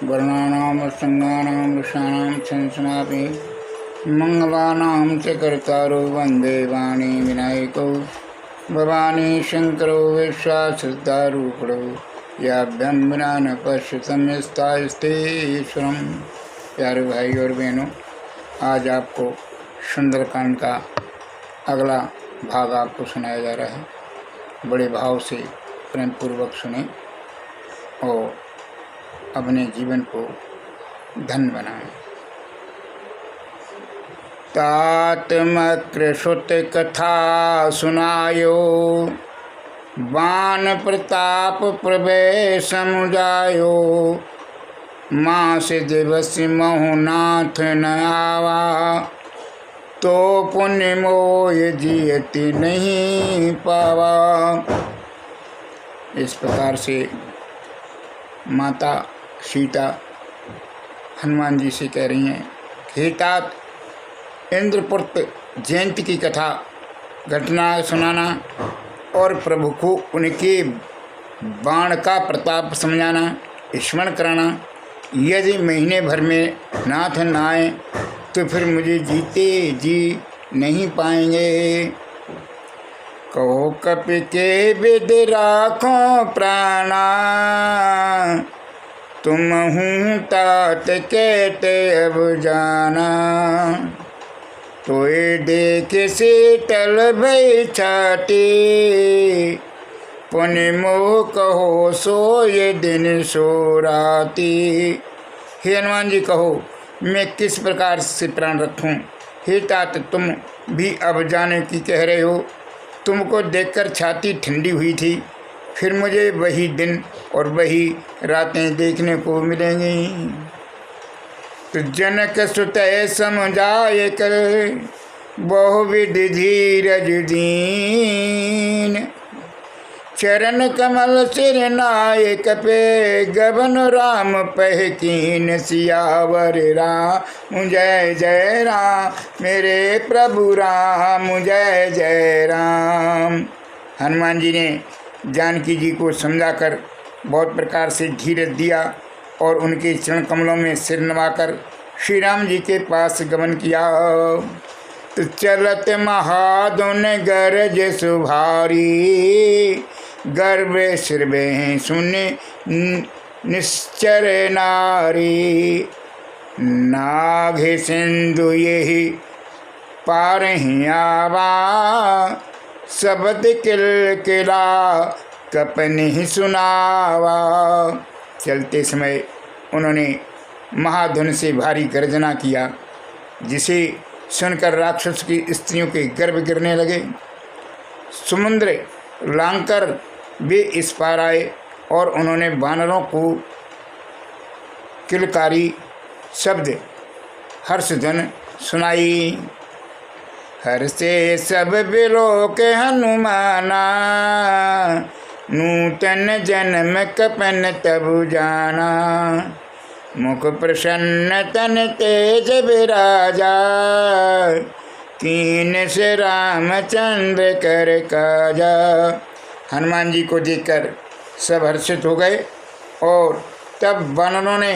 वर्णानां संज्ञानां विषयाणां संसनापि मंगलानां च कर्तारो वन्दे वाणी विनायको भवानी शंकरो विश्वासदारूपणो याभ्यं विना न पश्यतं यस्तास्तेश्वरम्। प्यारे भाई और बहनों, आज आपको सुंदरकांड का अगला भाग आपको सुनाया जा रहा है। बड़े भाव से प्रेम पूर्वक सुने और अपने जीवन को धन्य बनाएं। तात मक्र सुत कथा सुनायो, बाण प्रताप प्रभय समुजायो। मास दिवस महुनाथ न आवा, तो पुण्य मोय जियति नहीं पावा। इस प्रकार से माता सीता हनुमान जी से कह रही हैं, हे तात, इंद्रपुत्र जयंती की कथा घटना सुनाना और प्रभु को उनके बाण का प्रताप समझाना, स्मरण कराना। यदि महीने भर में नाथ न आए तो फिर मुझे जीते जी नहीं पाएंगे। कहो कपि के विद राखो प्राणा, तुम हूँ तात कहते अब जाना। तोय देख से टल भई छाती, पुण्य मोह कहो सो ये दिन सो राती। हे हनुमान जी, कहो मैं किस प्रकार से प्राण रखूं। हे तात, तुम भी अब जाने की कह रहे हो। तुमको देखकर छाती ठंडी हुई थी, फिर मुझे वही दिन और वही रातें देखने को मिलेंगी। तो जनक सुतय समझाए कर, बहुविध धीरज दीन। चरण कमल सिर नायक पे, गबन राम पह कीन। सियावर राम जय जय राम, मेरे प्रभु राम जय जय राम। हनुमान जी ने जानकी जी को समझाकर बहुत प्रकार से धीरज दिया और उनके चरण कमलों में सिर नवाकर श्री राम जी के पास गमन किया। तो चलत महादुन गरज सुभारी, गर्भ सिर में सुने निश्चर नारी। नाघे सिंधु यही पार ही आवा, शब्द किलकिला कपन ही सुनावा। चलते समय उन्होंने महाधुन से भारी गर्जना किया, जिसे सुनकर राक्षस की स्त्रियों के गर्भ गिरने लगे। समुद्र लांघकर वे इस पार आए और उन्होंने वानरों को किलकारी शब्द हर्षध्वनि सुनाई। हर्षे सब बिलोक हनुमाना, नूतन जन्म कपन तब जाना। मुख प्रसन्न तन तेज विराजा, कीन से रामचंद्र कर काजा। हनुमान जी को देखकर सब हर्षित हो गए और तब वानरों ने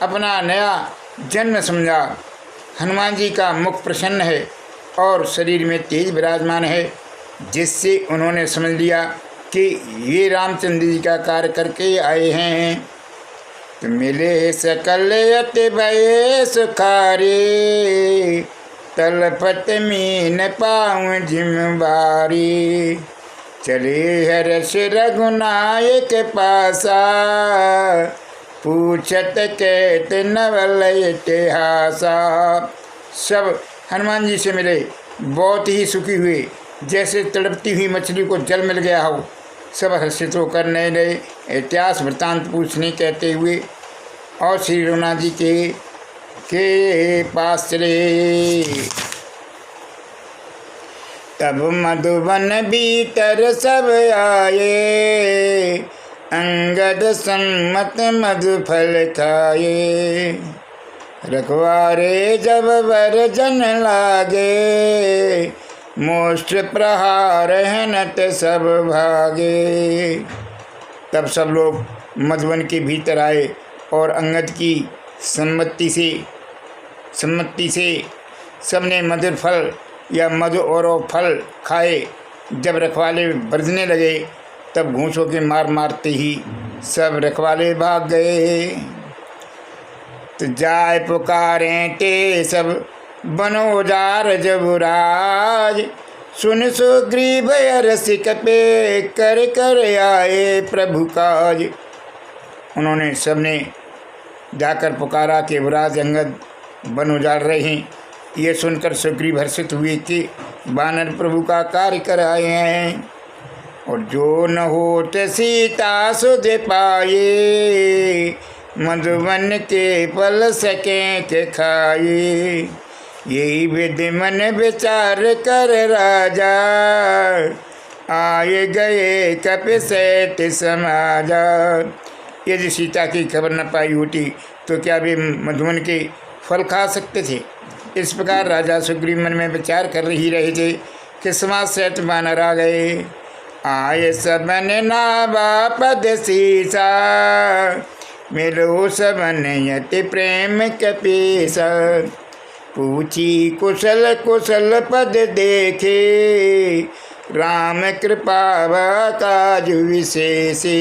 अपना नया जन्म समझा। हनुमान जी का मुख प्रसन्न है और शरीर में तेज विराजमान है, जिससे उन्होंने समझ लिया कि ये रामचंद्र जी का कार्य करके आए हैं। तो मिले सकल अति भय सुखारी, तलपत मीन पाऊँ जिम्मेवारी। चले हर्ष रघुनायक पासा, पूछत कहत नवल इतिहासा। सब हनुमान जी से मिले, बहुत ही सुखी हुए, जैसे तड़पती हुई मछली को जल मिल गया हो। सब हर्षित होकर नए नए इतिहास वृत्तांत पूछने कहते हुए और श्री रघुनाथ जी के पास चले। तब मधुबन भीतर सब आए, अंगद सम्मत मधु फल खाए। रखवारे जब वर्जन लागे, मोष्ठ प्रहार हनत सब भागे। तब सब लोग मधुवन के भीतर आए और अंगद की सम्मति से सबने मधुर फल या मधु और फल खाए। जब रखवाले बरसने लगे तब घूंसों के मारते ही सब रखवाले भाग गए। तो जाय पुकारें ते सब बनोजार जबुराज, सुन सुग्रीव रसिक पे कर कर आए प्रभु काज। उन्होंने सबने जाकर पुकारा कि युवराज अंगद वन उजाड़ रहे हैं। ये सुनकर सुग्रीव हर्षित हुए कि वानर प्रभु का कार्य कर आए हैं। और जो न होत सीता सुध पाए, मधुवन के फल सके के खाए। यही विधि मन विचार कर राजा, आए गए कपिशैठ समाजा। यदि सीता की खबर न पाई होती तो क्या वे मधुवन के फल खा सकते थे। इस प्रकार राजा सुग्रीव मन में विचार कर ही रहे थे कि समाशैठ वानर आ गए। आए सबन नावा पद सीसा, मिलो सबन यति प्रेम कपीसा। पूछी कुशल कुशल पद देखे, राम कृपा काज विशेषे।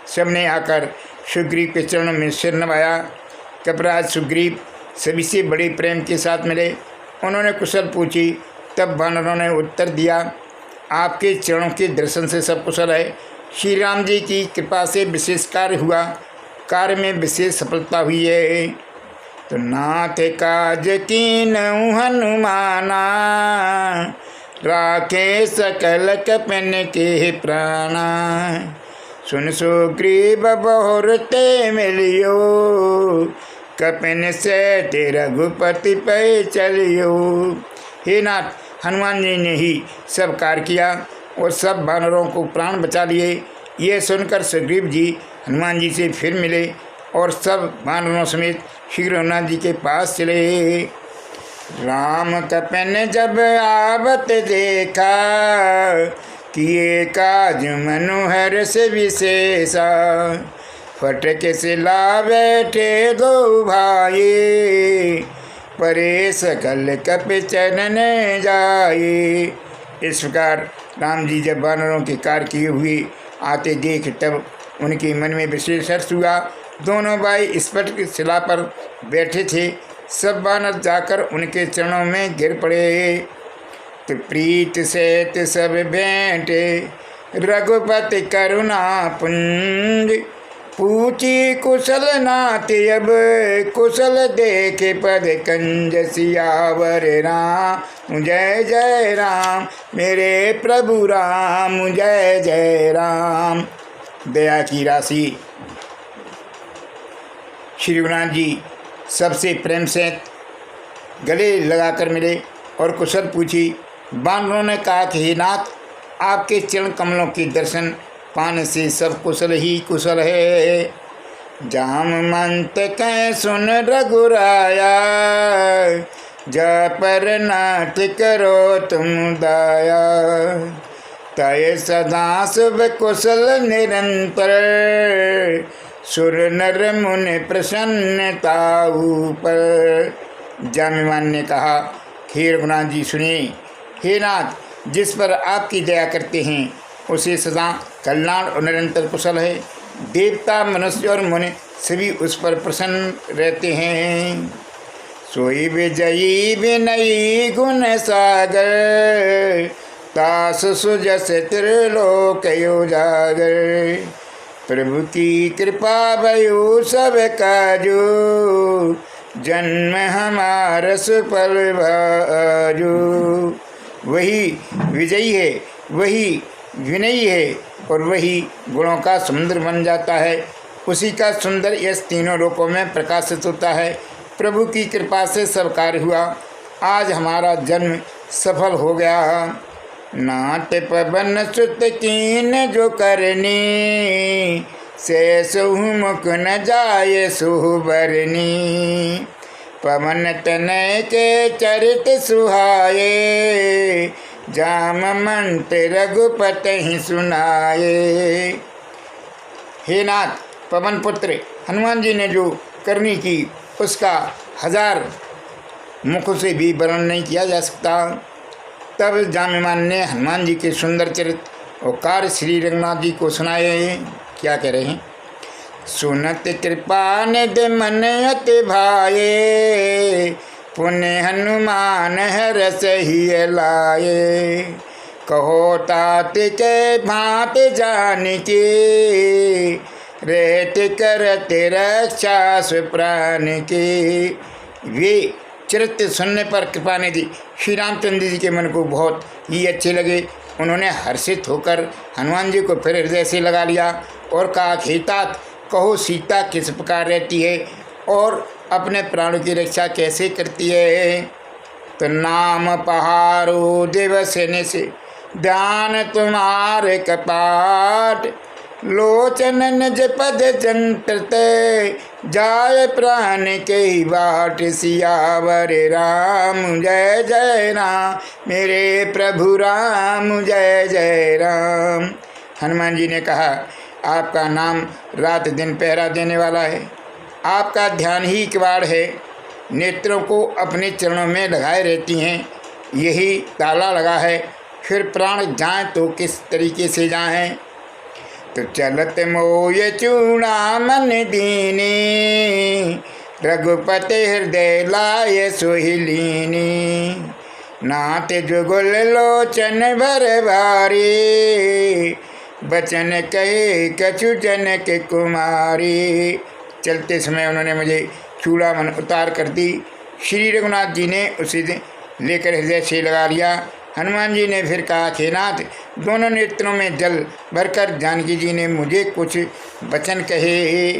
सबने आकर सुग्रीव के चरणों में सिर नवाया। कपराज सुग्रीव सभी से बड़े प्रेम के साथ मिले। उन्होंने कुशल पूछी। तब वानरों ने उत्तर दिया, आपके चरणों के दर्शन से सब कुशल है। श्री राम जी की कृपा से विशेष कार्य हुआ, कार्य में विशेष सफलता हुई है। तो नाथ काज कीन हनुमाना, राखे सकल कपन के प्राणा। सुन सुग्रीव बहुरते मिलियो, कपिन से रघुपति पे चलियो। हे नाथ, हनुमान जी ने ही सब कार्य किया और सब वानरों को प्राण बचा लिए। ये सुनकर सुग्रीव जी हनुमान जी से फिर मिले और सब वानरों समेत शीघ्र हनुमान जी के पास चले। राम कपिन जब आवत देखा, किए काज मनोहर से विशेषा। फटक से ला बैठे दो भाई, परे सकल कपि चरण जाए। इस प्रकार राम जी जब वानरों के कार्य किए हुए आते देख तब उनके मन में विशेष हर्ष हुआ। दोनों भाई स्फटिक की शिला पर बैठे थे। सब वानर जाकर उनके चरणों में गिर पड़े। तो प्रीत से सब भेंटे, रघुपति करुणा पुंज। पूछी कुशल नाथ अब कुशल देखे पद कंज। सियावर राम जय जय राम, मेरे प्रभु राम जय जय राम। दया की राशि श्री रघुनाथ जी सबसे प्रेम से गले लगाकर मिले और कुशल पूछी। वानरों ने कहा कि हे नाथ, आपके चरण कमलों के दर्शन पाने से सब कुशल ही कुशल है। जामवंत कह सुन रघुराया, जा पर नाथ करो तुम दाया। तय सदा शुभ कुशल निरंतर, सुर नर मुनि प्रसन्नता ऊपर। जाम्यवान ने कहा, हे रघुनाथ जी सुनिए। हे नाथ, जिस पर आपकी दया करते हैं उसे सदा कल्याण और निरंतर कुशल है। देवता मनुष्य और मुनि सभी उस पर प्रसन्न रहते हैं। सोई विजयी विनयी गुण सागर, तास सुजस त्रिलोक उजागर। प्रभु की कृपा भयो सब काजो, जन्म हमारा सुफल भाजो। वही विजयी है, वही विनयी है और वही गुणों का समुद्र बन जाता है। उसी का सुंदर यश तीनों लोकों में प्रकाशित होता है। प्रभु की कृपा से सब कार्य हुआ। आज हमारा जन्म सफल हो गया। नाट पवन सुत कीन जो करनी, से सुह मुख न जाए सुह बरनी। पवन तनय के चरित सुहाए, जाम मंत्र रघुपति ही सुनाए। हे नाथ, पवन पुत्र हनुमान जी ने जो करनी की उसका 1000 मुखों से भी वर्णन नहीं किया जा सकता। तब जाम्यमान ने हनुमान जी के सुंदर चरित्र और कार्य श्री रघुनाथ जी को सुनाए। क्या कह रहे हैं? सुनत कृपा निधि मन अति भाए, पुण्य हनुमान हरस ही लाए। कहो तात के भांत जान के, रेत करते रक्षा सुप्राण के। वे चरित्र सुनने पर कृपा निधि श्री रामचंद्र जी के मन को बहुत ही अच्छे लगे। उन्होंने हर्षित होकर हनुमान जी को फिर हृदय से लगा लिया और कहा, हे तात, कहो सीता किस प्रकार रहती है और अपने प्राणों की रक्षा कैसे करती है? तो नाम पहारो दिवस से ध्यान तुम्हारे कपाट, लोचन निज पद जंत्रते, जाय प्राण के बाट। सियावर राम जय जय राम, मेरे प्रभु राम जय जय राम। हनुमान जी ने कहा, आपका नाम रात दिन पहरा देने वाला है, आपका ध्यान ही किवाड़ है, नेत्रों को अपने चरणों में लगाए रहती हैं, यही ताला लगा है। फिर प्राण जाएं तो किस तरीके से जाएं? तो चलत मोय चूड़ा मन दीनी, रघुपति हृदय लाय सोहिलीनी। नाथ जुगुल लोचन भर भारी, बचन कहे कछु जनक कुमारी। चलते समय उन्होंने मुझे चूड़ामन उतार कर दी। श्री रघुनाथ जी ने उसे लेकर हृदय से लगा लिया। हनुमान जी ने फिर कहा, हे नाथ, दोनों नेत्रों में जल भरकर जानकी जी ने मुझे कुछ वचन कहे।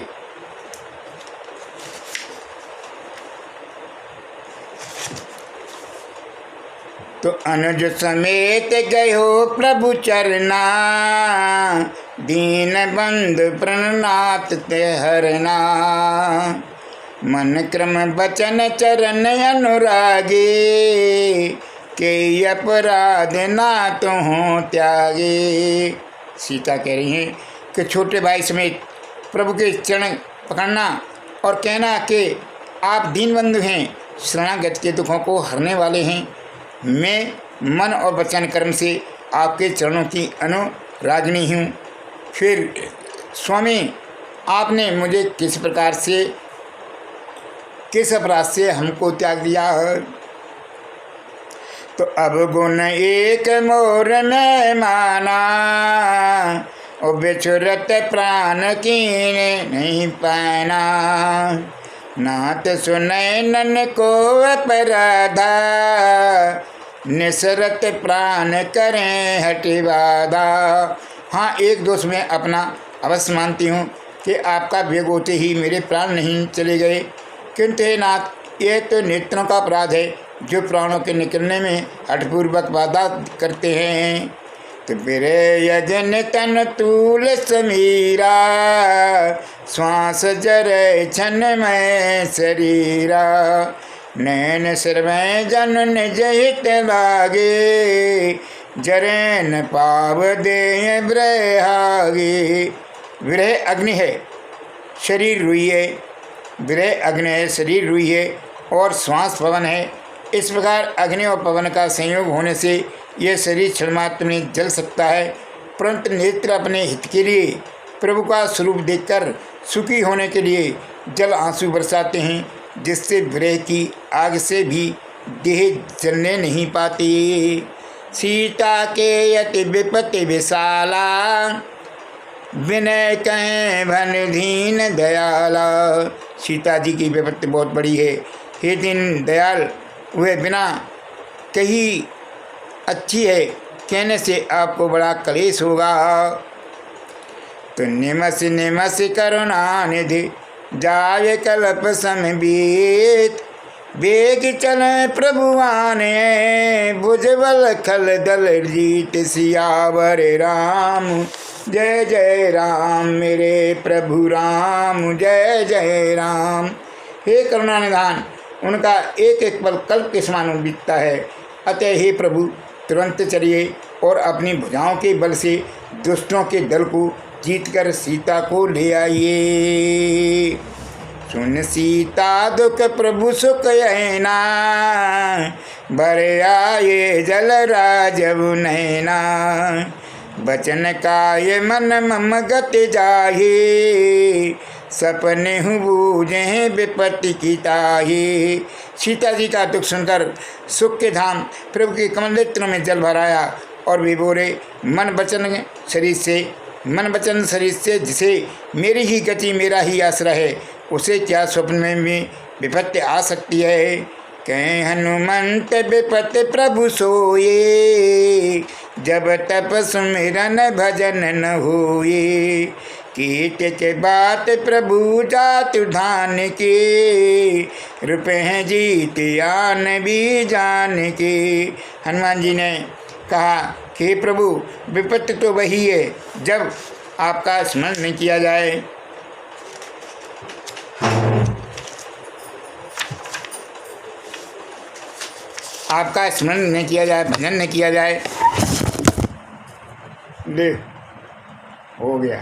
तो अनुज समेत गयो प्रभु चरना, दीन बंधु प्रणनाथ ते हरना। मन क्रम बचन चरण अनुरागे, के अपराध ना तो हो त्यागे। सीता कह रही हैं कि छोटे भाई समेत प्रभु के चरण पकड़ना और कहना कि आप दीनबंधु हैं, शरणागत के दुखों को हरने वाले हैं। मैं मन और वचन कर्म से आपके चरणों की अनुरागिणी हूँ। फिर स्वामी, आपने मुझे किस प्रकार से, किस अपराध से हमको त्याग दिया है? तो अब गुण एक मोर में माना, और बिछुरत प्राण कीने नहीं पाना। नाथ सुनय नन को अपराधा, निसरत प्राण करें हटिवादा। हाँ, एक दोष में अपना अवश्य मानती हूँ कि आपका वियोग होते ही मेरे प्राण नहीं चले गए, किंतु हे नाथ, ये तो नेत्रों का अपराध है जो प्राणों के निकलने में हठपूर्वक बाधा करते हैं। तो बिरे यजन तन तूल समीरा, श्वास जरे छन में शरीरा। नैन सिरवै जन निज हित लागे, जरे न पाव दे ब्रहागे। विरह अग्नि है, शरीर रुई है। विरह अग्नि है, शरीर रुई है और श्वास पवन है। इस प्रकार अग्नि और पवन का संयोग होने से यह शरीर क्षणमात्र में जल सकता है, परंतु नेत्र अपने हित के लिए प्रभु का स्वरूप देखकर सुखी होने के लिए जल आंसू बरसाते हैं, जिससे विरह की आग से भी देह जलने नहीं पाती। सीता के यति विपत्ति विशाला, विनय कहें भन दीन दयाला। सीता जी की विपत्ति बहुत बड़ी है। हे दीन दयाल, वह बिना कही अच्छी है, कहने से आपको बड़ा क्लेश होगा। तो निमस निमस करुणा निधि, जाय कल्प समबीत। वेग चले प्रभु आने, भुजबल खल दल जीत। सियावर राम जय जय राम, मेरे प्रभु राम जय जय राम। हे करुणा निधान, उनका एक एक पल कल्प के समान बीतता है। अतः हे प्रभु, तुरंत चलिए और अपनी भुजाओं के बल से दुष्टों के दल को जीतकर सीता को ले आइए। सुन सीता दुख प्रभु सुख यैना, भरे आए जल राजबु नैना। बचन काय मन मम गति जाहे, सपने हूँ बूझे विपत्ति की ताही। सीता जी का दुख सुनकर सुख के धाम प्रभु के कमल नेत्रों में जल भराया और वे बोले, मन वचन शरीर से जिसे मेरी ही गति मेरा ही आश्रय है, उसे क्या स्वप्न में भी विपत्ति आ सकती है। कह हनुमंत विपत्ति प्रभु सोए, जब तप सुमिरन भजन न होए। कीट के बात प्रभु जात धान के, रुपए हैं जीत आन भी जान के। हनुमान जी ने कहा कि हे प्रभु, विपत्ति तो वही है जब आपका स्मरण नहीं किया जाए। आपका स्मरण नहीं किया जाए, भजन नहीं किया जाए। ले हो गया।